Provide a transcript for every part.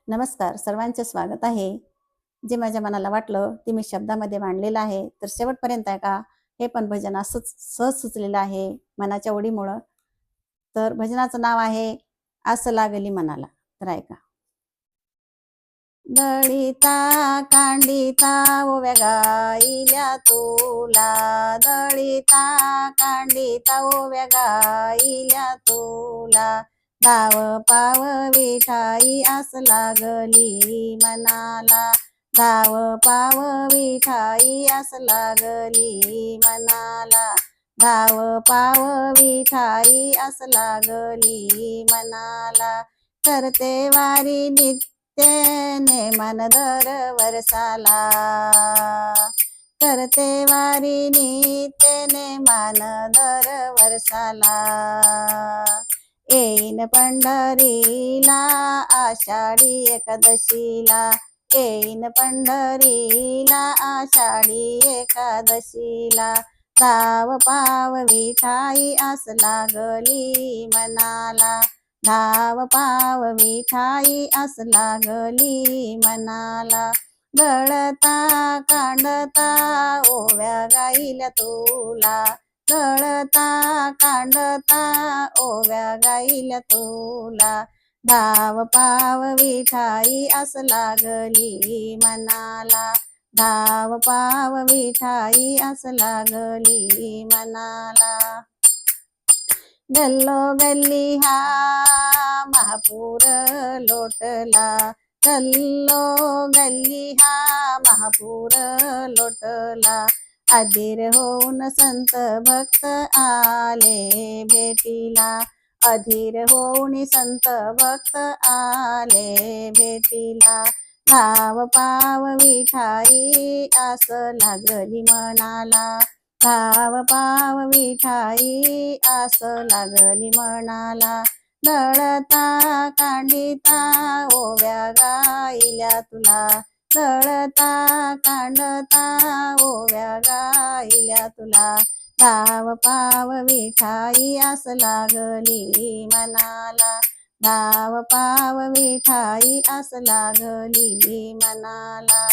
नमस्कार, सर्वांचे स्वागत आहे. जे माझ्या मनाला वाटलं ते मी शब्दामध्ये मांडलेलं आहे. तर शेवटपर्यंत ऐका. हे पण भजन असंच सहज सुचलेलं आहे मनाच्या ओढीमुळं. तर भजनाचं नाव आहे आस लागली मनाला. तर ऐका. दळिता कांडिता ओव्या गाईल्या तुला, दळिता कांडिता ओव्या गाईल्या तुला, धाव पाव विठाई आस लागली मनाला, धाव पाव विठाई आस लागली मनाला, धाव पाव विठाई आस लागली मनाला, करते वारी नित्यने मन दर वर्षाला, करते वारी नित्यने मन दर वर्षाला, येईन पंढरीला आषाढी एकादशीला, येईन पंढरीला आषाढी एकादशीला, धाव पाव विठाई आस लागली मनाला, धाव पाव विठाई आस लागली मनाला, दळता कांडता ओव्या गाईल्या तुला, दळता कांडता ओव्या गाईल्या तुला, धाव पाव विठाई आस लागली मनाला, धाव पाव विठाई आस लागली मनाला, गल्लो गल्ली हा महापूर लोटला, गल्लो गल्ली हा महापूर लोटला, अधीर होऊन संत भक्त आले भेटीला, अधीर होऊन संत भक्त आले भेटीला, धाव पाव विठाई आस लागली मनाला, धाव पाव विठाई आस लागली मनाला, दळता कांडिता ओव्या गाईल्या तुला, दळता कांडता ओव्या गाईल्या तुला, धाव पाव विठाई आस लागली मनाला, धाव पाव विठाई आस लागली मनाला,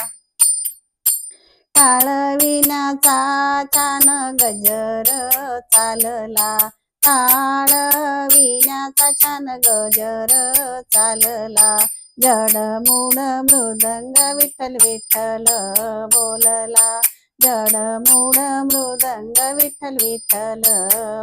टाळविण्याचा छान गजर चालला, टाळविण्याचा छान गजर चालला, जडमूड मृदंग विठ्ठल विठ्ठल बोलला, जडमूड मृदंग विठ्ठल विठ्ठल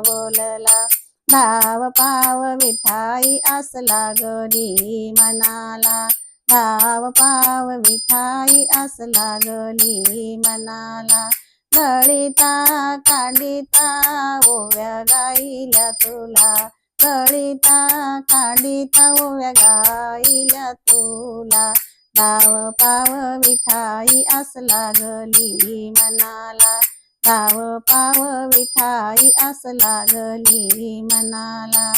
बोलला, धाव पाव विठाई आस लागली मनाला, धाव पाव विठाई आस लागली मनाला, दळिता कांडिता ओव्या गाईल्या तुला, दळिता कांडिता ओव्या गाईल्या तुला, धाव पाव विठाई आस लागली मनाला, धाव पाव विठाई आस लागली मनाला,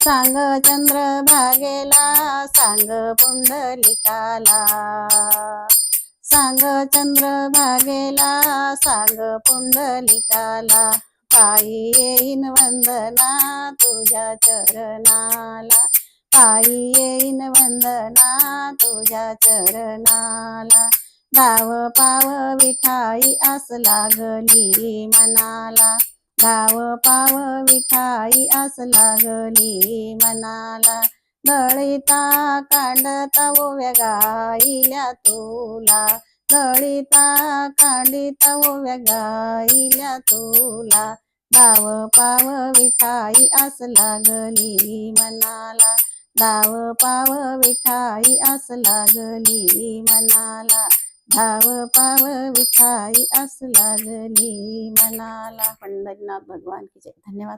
सांग चंद्र भागेला सांग पुंडलिकाला, सांग चंद्र भागेला सांग पुंडलिकाला, पायी येईन वंदना तुझ्या चरणाला, पायी येईन वंदना तुझ्या चरणाला, धाव पाव विठाई आस लागली मनाला, धाव पाव विठाई आस लागली मनाला, दळिता कांडता ओव्या गाईल्या तुला, दळिता कांडिता ओव्या गाईल्या तुला, धाव पाव विठाई आस लागली मनाला, धाव पाव विठाई आस लागली मनाला, धाव पाव विठाई आस लागली मनाला. पंढरीनाथ भगवान की जय. धन्यवाद.